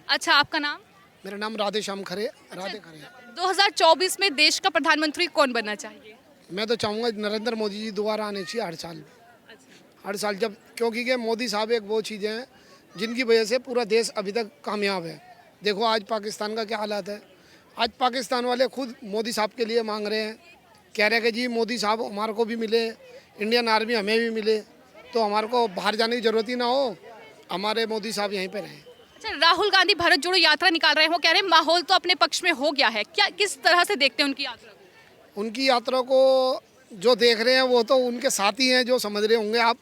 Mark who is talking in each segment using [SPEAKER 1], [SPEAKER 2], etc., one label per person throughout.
[SPEAKER 1] अच्छा, आपका नाम?
[SPEAKER 2] मेरा नाम राधे श्याम खरे, राधे खरे है।
[SPEAKER 1] 2024 में देश का प्रधानमंत्री कौन बनना चाहिए?
[SPEAKER 2] मैं तो चाहूँगा नरेंद्र मोदी जी दोबारा आने चाहिए हर साल जब, क्योंकि के मोदी साहब एक वो चीज़ें हैं जिनकी वजह से पूरा देश अभी तक कामयाब है। देखो आज पाकिस्तान का क्या हालात है। आज पाकिस्तान वाले खुद मोदी साहब के लिए मांग रहे हैं, कह रहे हैं कि जी मोदी साहब हमारे को भी मिले, इंडियन आर्मी हमें भी मिले, तो हमारे को बाहर जाने की ज़रूरत ही ना हो, हमारे मोदी साहब यहीं पर रहें।
[SPEAKER 1] अच्छा, राहुल गांधी भारत जोड़ो यात्रा निकाल रहे हैं, वो कह रहे हैं माहौल तो अपने पक्ष में हो गया है, क्या किस तरह से देखते हैं उनकी यात्रा को?
[SPEAKER 2] उनकी यात्रा को जो देख रहे हैं वो तो उनके साथी हैं, जो समझ रहे होंगे आप,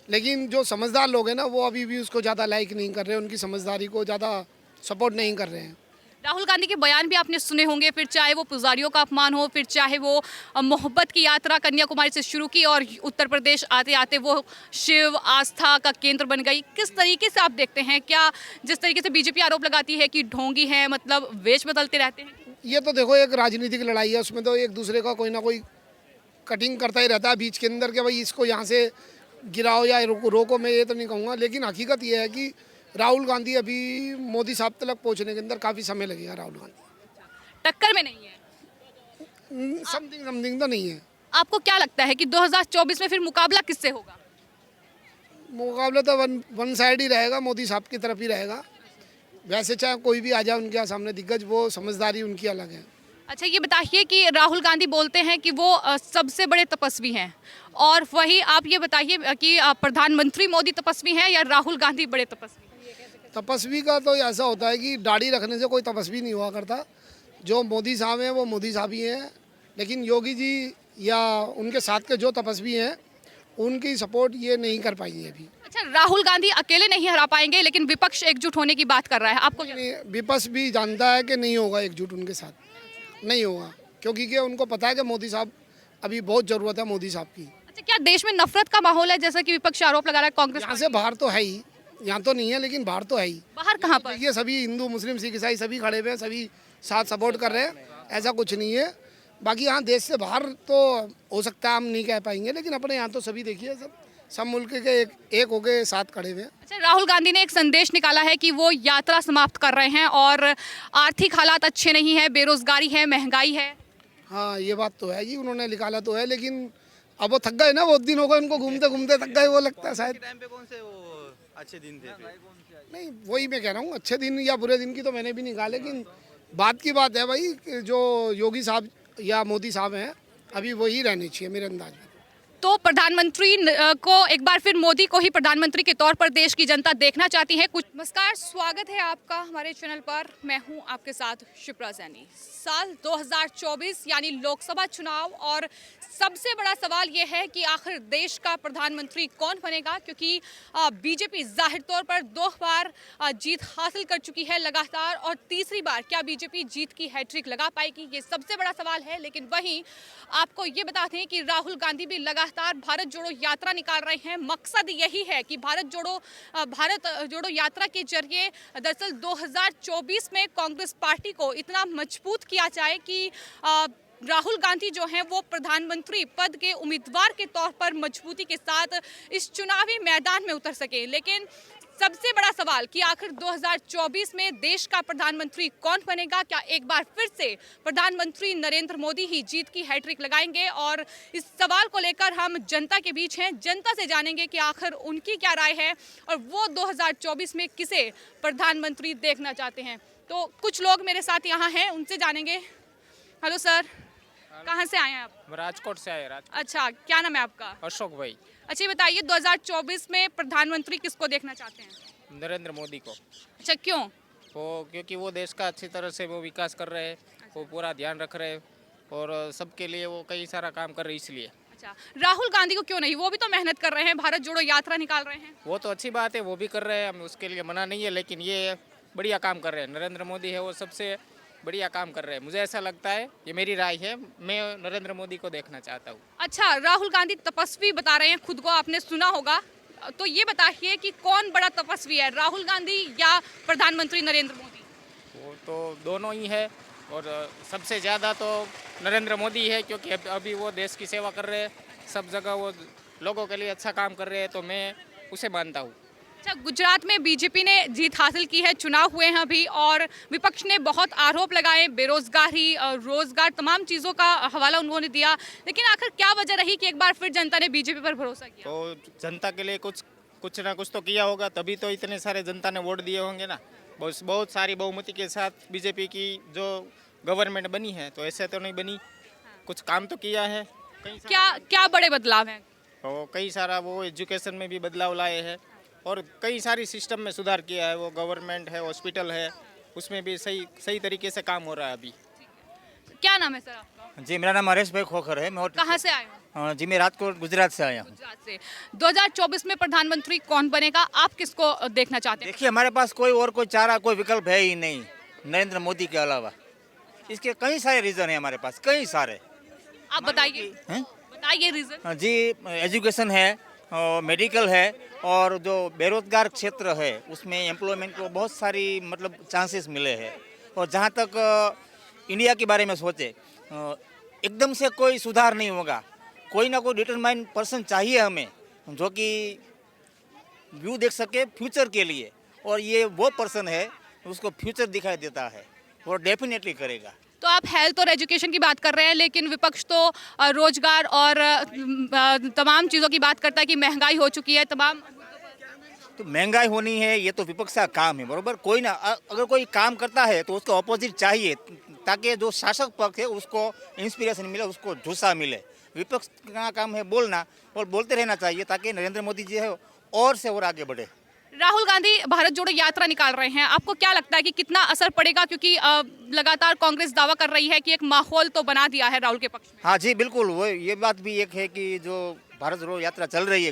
[SPEAKER 2] लेकिन जो समझदार लोग हैं ना वो अभी भी उसको ज़्यादा लाइक नहीं कर रहे, उनकी समझदारी को ज़्यादा सपोर्ट नहीं कर रहे हैं।
[SPEAKER 1] राहुल गांधी के बयान भी आपने सुने होंगे, फिर चाहे वो पुजारियों का अपमान हो, फिर चाहे वो मोहब्बत की यात्रा कन्याकुमारी से शुरू की और उत्तर प्रदेश आते आते वो शिव आस्था का केंद्र बन गई। किस तरीके से आप देखते हैं, क्या जिस तरीके से बीजेपी आरोप लगाती है कि ढोंगी है, मतलब वेश बदलते रहते हैं?
[SPEAKER 2] ये तो देखो एक राजनीतिक लड़ाई है, उसमें तो एक दूसरे का कोई ना कोई कटिंग करता ही रहता है बीच के अंदर कि भाई इसको यहाँ से गिराओ या रोको। मैं ये तो नहीं कहूँगा, लेकिन हकीकत ये है कि राहुल गांधी अभी मोदी साहब तक पहुँचने के अंदर काफ़ी समय लगेगा। राहुल गांधी
[SPEAKER 1] टक्कर में नहीं है?
[SPEAKER 2] समथिंग तो नहीं है।
[SPEAKER 1] आपको क्या लगता है कि 2024 में फिर मुकाबला किससे होगा?
[SPEAKER 2] मुकाबला तो वन साइड ही रहेगा, मोदी साहब की तरफ ही रहेगा। वैसे चाहे कोई भी आ जाए उनके सामने दिग्गज, वो समझदारी उनकी अलग है।
[SPEAKER 1] अच्छा, ये बताइए कि राहुल गांधी बोलते हैं कि वो सबसे बड़े तपस्वी हैं, और वही आप ये बताइए कि प्रधानमंत्री मोदी तपस्वी हैं या राहुल गांधी बड़े तपस्वी?
[SPEAKER 2] तपस्वी का तो ऐसा होता है कि दाढ़ी रखने से कोई तपस्वी नहीं हुआ करता। जो मोदी साहब हैं वो मोदी साहब ही हैं, लेकिन योगी जी या उनके साथ के जो तपस्वी हैं उनकी सपोर्ट ये नहीं कर पाएंगे अभी।
[SPEAKER 1] अच्छा, राहुल गांधी अकेले नहीं हरा पाएंगे, लेकिन विपक्ष एकजुट होने की बात कर रहा है, आपको क्या?
[SPEAKER 2] विपक्ष भी जानता है कि नहीं होगा एकजुट, उनके साथ नहीं होगा, क्योंकि उनको पता है कि मोदी साहब अभी बहुत ज़रूरत है मोदी साहब की।
[SPEAKER 1] अच्छा, क्या देश में नफरत का माहौल है, जैसा कि विपक्ष आरोप लगा रहा है कांग्रेस?
[SPEAKER 2] यहाँ से बाहर तो है ही, यहाँ तो नहीं है लेकिन बाहर तो है ही।
[SPEAKER 1] बाहर कहाँ पर?
[SPEAKER 2] ये सभी हिंदू मुस्लिम सिख ईसाई सभी खड़े हुए हैं, सभी साथ सपोर्ट कर रहे हैं, ऐसा कुछ नहीं है। बाकी यहाँ देश से बाहर तो हो सकता है हम नहीं कह पाएंगे, लेकिन अपने यहाँ तो सभी देखिए सब मुल्क के एक होके साथ खड़े हुए हैं।
[SPEAKER 1] अच्छा, राहुल गांधी ने एक संदेश निकाला है कि वो यात्रा समाप्त कर रहे हैं और आर्थिक हालात अच्छे नहीं है, बेरोजगारी है, महंगाई है।
[SPEAKER 2] हाँ ये बात तो है जी, उन्होंने निकाला तो है, लेकिन अब वो थक गए ना, बहुत दिन हो गए उनको घूमते घूमते थक गए, वो लगता है शायद।
[SPEAKER 3] टाइम पे कौन से वो अच्छे दिन थे फिर?
[SPEAKER 2] नहीं वही मैं कह रहा हूँ, अच्छे दिन या बुरे दिन की तो मैंने भी नहीं कहा, लेकिन बात की बात है भाई कि जो योगी साहब या मोदी साहब हैं अभी वही रहने चाहिए मेरे अंदाज में।
[SPEAKER 1] तो प्रधानमंत्री को एक बार फिर मोदी को ही प्रधानमंत्री के तौर पर देश की जनता देखना चाहती है। कुछ नमस्कार, स्वागत है आपका हमारे चैनल पर। मैं हूं आपके साथ शिप्रा सैनी। साल 2024 यानी लोकसभा चुनाव, और सबसे बड़ा सवाल यह है कि आखिर देश का प्रधानमंत्री कौन बनेगा, क्योंकि बीजेपी जाहिर तौर पर 2 बार जीत हासिल कर चुकी है लगातार, और तीसरी बार क्या बीजेपी जीत की हैट्रिक लगा पाएगी, ये सबसे बड़ा सवाल है। लेकिन वहीं आपको ये बताते हैं कि राहुल गांधी भी लगातार भारत जोड़ो यात्रा निकाल रहे हैं। मकसद यही है कि भारत जोड़ो यात्रा के जरिए दरअसल 2024 में कांग्रेस पार्टी को इतना मजबूत किया जाए कि राहुल गांधी जो हैं वो प्रधानमंत्री पद के उम्मीदवार के तौर पर मजबूती के साथ इस चुनावी मैदान में उतर सके। लेकिन सबसे बड़ा सवाल कि आखिर 2024 में देश का प्रधानमंत्री कौन बनेगा, क्या एक बार फिर से प्रधानमंत्री नरेंद्र मोदी ही जीत की हैट्रिक लगाएंगे? और इस सवाल को लेकर हम जनता के बीच हैं, जनता से जानेंगे कि आखिर उनकी क्या राय है और वो 2024 में किसे प्रधानमंत्री देखना चाहते हैं। तो कुछ लोग मेरे साथ यहाँ हैं, उनसे जानेंगे। हेलो सर, कहाँ से आए हैं आप?
[SPEAKER 3] राजकोट से आए। राजकोट।
[SPEAKER 1] अच्छा, क्या नाम है आपका?
[SPEAKER 3] अशोक भाई।
[SPEAKER 1] अच्छा, बताइए 2024 में प्रधानमंत्री किसको देखना चाहते हैं?
[SPEAKER 3] नरेंद्र मोदी को।
[SPEAKER 1] अच्छा, क्यों?
[SPEAKER 3] क्योंकि वो देश का अच्छी तरह से वो विकास कर रहे हैं, वो पूरा ध्यान रख रहे हैं और सबके लिए वो कई सारा काम कर रहे हैं, इसलिए।
[SPEAKER 1] अच्छा, राहुल गांधी को क्यों नहीं? वो भी तो मेहनत कर रहे हैं, भारत जोड़ो यात्रा निकाल रहे हैं।
[SPEAKER 3] वो तो अच्छी बात है, वो भी कर रहे हैं, हम उसके लिए मना नहीं है, लेकिन ये बढ़िया काम कर रहे हैं। नरेंद्र मोदी है वो सबसे बढ़िया काम कर रहे हैं, मुझे ऐसा लगता है, ये मेरी राय है, मैं नरेंद्र मोदी को देखना चाहता हूँ।
[SPEAKER 1] अच्छा, राहुल गांधी तपस्वी बता रहे हैं खुद को, आपने सुना होगा, तो ये बताइए कि कौन बड़ा तपस्वी है, राहुल गांधी या प्रधानमंत्री नरेंद्र मोदी?
[SPEAKER 3] वो तो दोनों ही है, और सबसे ज़्यादा तो नरेंद्र मोदी है, क्योंकि अभी वो देश की सेवा कर रहे हैं, सब जगह वो लोगों के लिए अच्छा काम कर रहे हैं, तो मैं उसे मानता हूँ।
[SPEAKER 1] अच्छा, गुजरात में बीजेपी ने जीत हासिल की है, चुनाव हुए हैं अभी, और विपक्ष ने बहुत आरोप लगाए, बेरोजगारी, रोजगार, तमाम चीज़ों का हवाला उन्होंने दिया, लेकिन आखिर क्या वजह रही कि एक बार फिर जनता ने बीजेपी पर भरोसा किया?
[SPEAKER 3] तो जनता के लिए कुछ ना कुछ तो किया होगा, तभी तो इतने सारे जनता ने वोट दिए होंगे ना। बहुत सारी बहुमति के साथ बीजेपी की जो गवर्नमेंट बनी है, तो ऐसे तो नहीं बनी, कुछ काम तो किया है।
[SPEAKER 1] क्या क्या बड़े बदलाव हैं?
[SPEAKER 3] तो कई सारा वो एजुकेशन में भी बदलाव लाए हैं और कई सारी सिस्टम में सुधार किया है। वो गवर्नमेंट है, हॉस्पिटल है, उसमें भी सही तरीके से काम हो रहा है अभी।
[SPEAKER 1] क्या नाम है सर आपका?
[SPEAKER 4] जी, मेरा नाम हरेश भाई खोखर है। मैं
[SPEAKER 1] कहाँ से आए हो?
[SPEAKER 4] जी, मैं राजकोट गुजरात से आया हूँ।
[SPEAKER 1] गुजरात से। 2024 में प्रधानमंत्री कौन बनेगा, आप किसको देखना चाहते हैं?
[SPEAKER 4] देखिए, हमारे पास कोई चारा, कोई विकल्प है ही नहीं नरेंद्र मोदी के अलावा। इसके कई सारे रीज़न है हमारे पास, कई सारे।
[SPEAKER 1] आप बताइए,
[SPEAKER 4] हैं?
[SPEAKER 1] बताइए रीजन।
[SPEAKER 4] जी, एजुकेशन है, मेडिकल है, और जो बेरोजगार क्षेत्र है उसमें एम्प्लॉयमेंट को बहुत सारी मतलब चांसेस मिले हैं। और जहाँ तक इंडिया के बारे में सोचे, एकदम से कोई सुधार नहीं होगा। कोई ना कोई डिटरमाइंड पर्सन चाहिए हमें, जो कि व्यू देख सके फ्यूचर के लिए, और ये वो पर्सन है उसको फ्यूचर दिखाई देता है, वो डेफिनेटली करेगा।
[SPEAKER 1] तो आप हेल्थ और एजुकेशन की बात कर रहे हैं, लेकिन विपक्ष तो रोजगार और तमाम चीज़ों की बात करता है कि महंगाई हो चुकी है, तमाम।
[SPEAKER 4] तो महंगाई होनी है, ये तो विपक्ष का काम है, बरोबर। कोई ना अगर कोई काम करता है तो उसका ऑपोजिट चाहिए, ताकि जो शासक पक्ष है उसको इंस्पिरेशन मिले, उसको जोशा मिले। विपक्ष का काम है बोलना, और बोलते रहना चाहिए, ताकि नरेंद्र मोदी जी है और से और आगे बढ़े।
[SPEAKER 1] राहुल गांधी भारत जोड़ो यात्रा निकाल रहे हैं, आपको क्या लगता है कि कितना असर पड़ेगा? क्योंकि लगातार कांग्रेस दावा कर रही है कि एक माहौल तो बना दिया है राहुल के पक्ष में।
[SPEAKER 4] हाँ जी, बिल्कुल। वो ये बात भी एक है कि जो भारत जोड़ो यात्रा चल रही है,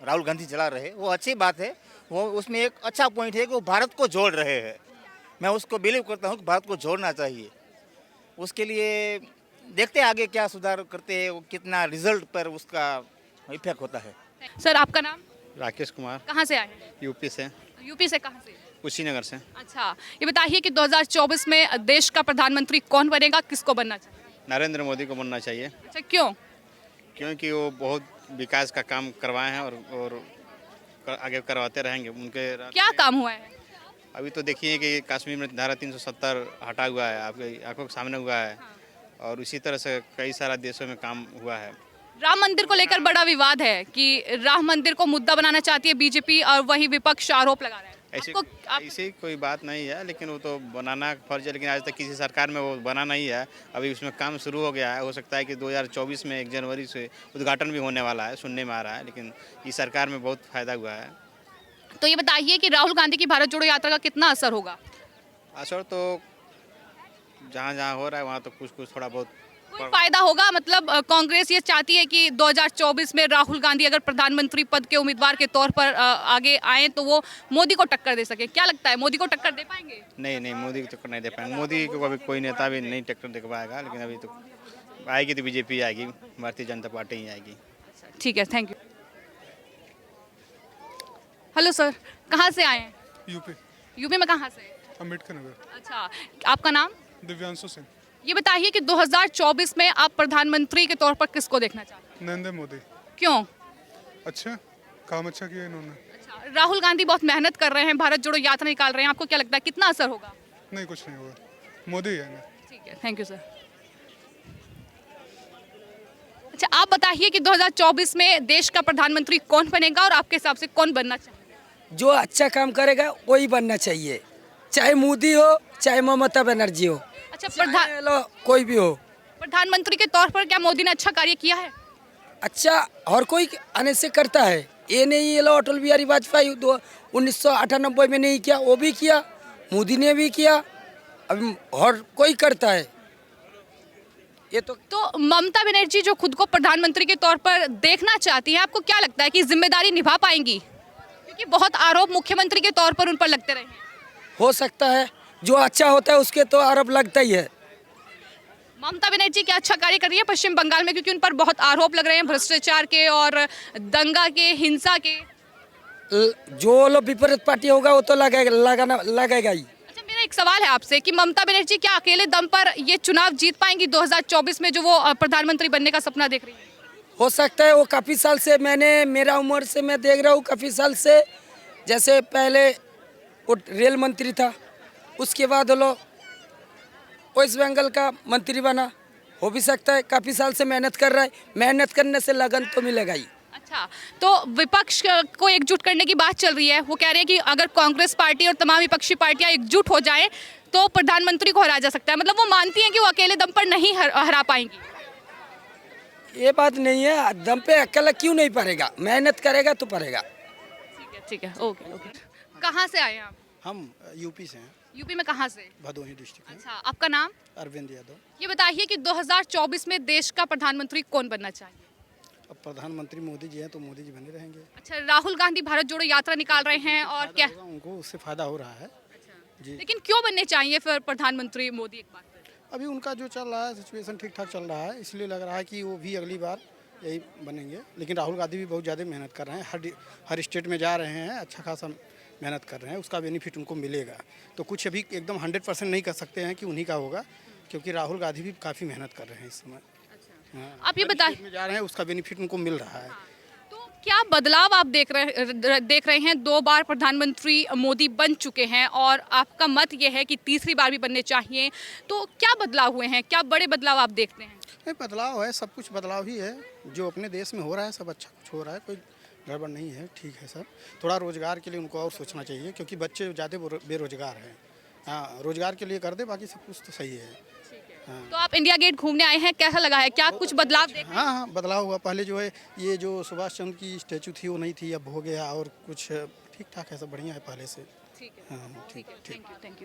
[SPEAKER 4] राहुल गांधी चला रहे, वो अच्छी बात है। वो उसमें एक अच्छा पॉइंट है कि वो भारत को जोड़ रहे हैं। मैं उसको बिलीव करता हूँ कि भारत को जोड़ना चाहिए। उसके लिए देखते हैं आगे क्या सुधार करते हैं, वो कितना रिजल्ट पर उसका इफेक्ट होता है।
[SPEAKER 1] सर, आपका नाम?
[SPEAKER 5] राकेश कुमार,
[SPEAKER 1] कहाँ से आए हैं?
[SPEAKER 5] यूपी से,
[SPEAKER 1] यूपी से कहाँ से?
[SPEAKER 5] कुशीनगर से।
[SPEAKER 1] अच्छा, ये बताइए कि 2024 में देश का प्रधानमंत्री कौन बनेगा, किसको बनना चाहिए?
[SPEAKER 5] नरेंद्र मोदी को बनना चाहिए,
[SPEAKER 1] अच्छा, क्यों?
[SPEAKER 5] क्योंकि वो बहुत विकास का काम करवाए हैं और आगे करवाते रहेंगे। उनके
[SPEAKER 1] क्या काम हुआ है?
[SPEAKER 5] अभी तो देखिए कि कश्मीर में धारा 370 हटा हुआ है, आपके आंखों के सामने हुआ है, और इसी तरह से कई सारा देशों में काम हुआ है।
[SPEAKER 1] राम मंदिर को लेकर बड़ा विवाद है कि राम मंदिर को मुद्दा बनाना चाहती है बीजेपी, और वही विपक्ष आरोप लगा रहा है।
[SPEAKER 5] ऐसी कोई बात नहीं है, लेकिन वो तो बनाना फर्ज है, लेकिन आज तक किसी सरकार में वो बना नहीं है। अभी उसमें काम शुरू हो गया है, हो सकता है कि 2024 में 1 जनवरी से उद्घाटन भी होने वाला है, सुनने में आ रहा है, लेकिन इस सरकार में बहुत फायदा हुआ है।
[SPEAKER 1] तो ये बताइए कि राहुल गांधी की भारत जोड़ो यात्रा का कितना असर होगा?
[SPEAKER 5] असर तो जहाँ जहाँ हो रहा है वहाँ तो कुछ थोड़ा बहुत
[SPEAKER 1] कोई फायदा होगा? मतलब कांग्रेस ये चाहती है कि 2024 में राहुल गांधी अगर प्रधानमंत्री पद के उम्मीदवार के तौर पर आगे आए तो वो मोदी को टक्कर दे सके। क्या लगता है, मोदी को टक्कर दे पाएंगे?
[SPEAKER 5] नहीं, मोदी को टक्कर नहीं दे पाएंगे। मोदी को अभी कोई नेता भी नहीं टक्कर दे पाएगा, लेकिन अभी तो आएगी तो बीजेपी आएगी, भारतीय जनता पार्टी ही आएगी।
[SPEAKER 1] ठीक है, थैंक यू। हेलो सर, कहाँ से आए हैं?
[SPEAKER 6] यूपी,
[SPEAKER 1] यूपी में कहाँ से?
[SPEAKER 6] अम्बेडकर नगर।
[SPEAKER 1] अच्छा, आपका नाम?
[SPEAKER 6] दिव्यांशु सिंह।
[SPEAKER 1] ये बताइए कि 2024 में आप प्रधानमंत्री के तौर पर किसको देखना चाहते हैं?
[SPEAKER 6] नरेंद्र मोदी।
[SPEAKER 1] क्यों?
[SPEAKER 6] अच्छा, काम अच्छा किया इन्होंने।
[SPEAKER 1] अच्छा, राहुल गांधी बहुत मेहनत कर रहे हैं, भारत जोड़ो यात्रा निकाल रहे हैं, आपको क्या लगता है कितना असर होगा?
[SPEAKER 6] नहीं, कुछ नहीं होगा, मोदी है ना।
[SPEAKER 1] ठीक है, थैंक यू सर। अच्छा, आप बताइए कि 2024 में देश का प्रधानमंत्री कौन बनेगा और आपके हिसाब से कौन बनना चाहिए?
[SPEAKER 7] जो अच्छा काम करेगा वही बनना चाहिए, चाहे मोदी हो चाहे ममता बनर्जी हो,
[SPEAKER 1] अच्छा,
[SPEAKER 7] चाहे कोई भी हो।
[SPEAKER 1] प्रधानमंत्री के तौर पर क्या मोदी ने अच्छा कार्य किया है?
[SPEAKER 7] अच्छा हर कोई आने से करता है, ये नहीं ये लो अटल बिहारी वाजपेयी 1998 में नहीं किया, वो भी किया, मोदी ने भी किया, अब हर कोई करता है। ये
[SPEAKER 1] तो ममता बनर्जी जो खुद को प्रधानमंत्री के तौर पर देखना चाहती है, आपको क्या लगता है कि जिम्मेदारी निभा पाएंगी? क्योंकि बहुत आरोप मुख्यमंत्री के तौर पर उन पर लगते रहे हैं।
[SPEAKER 7] हो सकता है, जो अच्छा होता है उसके तो आरोप लगता ही है।
[SPEAKER 1] ममता बनर्जी क्या अच्छा कार्य कर रही है पश्चिम बंगाल में? क्योंकि उन पर बहुत आरोप लग रहे हैं भ्रष्टाचार के और दंगा के, हिंसा के।
[SPEAKER 7] जो लोग विपरीत पार्टी होगा वो तो लगेगा ही।
[SPEAKER 1] अच्छा, मेरा एक सवाल है आपसे कि ममता बनर्जी क्या अकेले दम पर ये चुनाव जीत पाएंगी 2024 में, जो वो प्रधानमंत्री बनने का सपना देख रही है?
[SPEAKER 7] हो सकता है, वो काफ़ी साल से मेरा उम्र से मैं देख रहा हूँ, काफ़ी साल से जैसे पहले वो रेल मंत्री था, उसके बाद वो वेस्ट बंगाल का मंत्री बना, हो भी सकता है। काफ़ी साल से मेहनत कर रहा है, मेहनत करने से लगन तो मिलेगा ही।
[SPEAKER 1] अच्छा, तो विपक्ष को एकजुट करने की बात चल रही है। वो कह रहे हैं कि अगर कांग्रेस पार्टी और तमाम विपक्षी पार्टियां एकजुट हो जाएं तो प्रधानमंत्री को हरा जा सकता है। मतलब वो मानती हैं कि वो अकेले दम पर नहीं हरा पाएंगी।
[SPEAKER 7] ये बात नहीं है, दम पे अकेला क्यों नहीं पड़ेगा, मेहनत करेगा तो पड़ेगा।
[SPEAKER 1] ठीक है, ओके ओके। कहाँ से आए हैं आप?
[SPEAKER 8] हम यूपी से हैं,
[SPEAKER 1] यूपी में कहाँ से?
[SPEAKER 8] भदोही डिस्ट्रिक्ट में।
[SPEAKER 1] अच्छा, आपका नाम?
[SPEAKER 8] अरविंद यादव।
[SPEAKER 1] ये बताइए कि 2024 में देश का प्रधानमंत्री कौन बनना चाहिए?
[SPEAKER 8] अब प्रधानमंत्री मोदी जी हैं तो मोदी जी बने रहेंगे।
[SPEAKER 1] अच्छा, राहुल गांधी भारत जोड़ो यात्रा निकाल रहे हैं और क्या,
[SPEAKER 8] होगा, उनको उससे फायदा हो रहा है जी।
[SPEAKER 1] लेकिन क्यों बनने चाहिए फिर प्रधानमंत्री मोदी एक बार फिर?
[SPEAKER 8] अभी उनका जो चल रहा है सिचुएशन ठीक ठाक चल रहा है, इसलिए लग रहा है कि वो भी अगली बार यही बनेंगे। लेकिन राहुल गांधी भी बहुत ज़्यादा मेहनत कर रहे हैं, हर स्टेट में जा रहे हैं, अच्छा खासा मेहनत कर रहे हैं, उसका बेनिफिट उनको मिलेगा। तो कुछ अभी एकदम 100% नहीं कर सकते हैं कि उन्हीं का होगा, क्योंकि राहुल गांधी भी काफ़ी मेहनत कर रहे हैं इस समय। हाँ,
[SPEAKER 1] आप ये
[SPEAKER 8] हर
[SPEAKER 1] बताइए,
[SPEAKER 8] स्टेट में जा रहे हैं, उसका बेनिफिट उनको मिल रहा है।
[SPEAKER 1] तो क्या बदलाव आप देख रहे हैं? 2 बार प्रधानमंत्री मोदी बन चुके हैं और आपका मत ये है कि तीसरी बार भी बनने चाहिए, तो क्या बदलाव हुए हैं? क्या बड़े बदलाव आप देखते हैं?
[SPEAKER 8] नहीं, बदलाव है, सब कुछ बदलाव ही है। जो अपने देश में हो रहा है सब अच्छा कुछ हो रहा है, कोई गड़बड़ नहीं है, ठीक है सब। थोड़ा रोजगार के लिए उनको और सोचना चाहिए, क्योंकि बच्चे ज़्यादा बेरोजगार हैं। हाँ, रोजगार के लिए कर दे, बाकी सब कुछ तो सही है। हाँ।
[SPEAKER 1] तो आप इंडिया गेट घूमने आए हैं, कैसा लगा है? क्या कुछ बदलाव देख?
[SPEAKER 8] हाँ हाँ, बदलाव हुआ। पहले जो है ये जो सुभाष चंद्र की स्टैचू थी वो नहीं थी, अब हो गया, और कुछ ठीक ठाक है, सब बढ़िया है पहले से।
[SPEAKER 1] ठीक है,
[SPEAKER 8] हाँ, ठीक ठीक।
[SPEAKER 1] Thank you.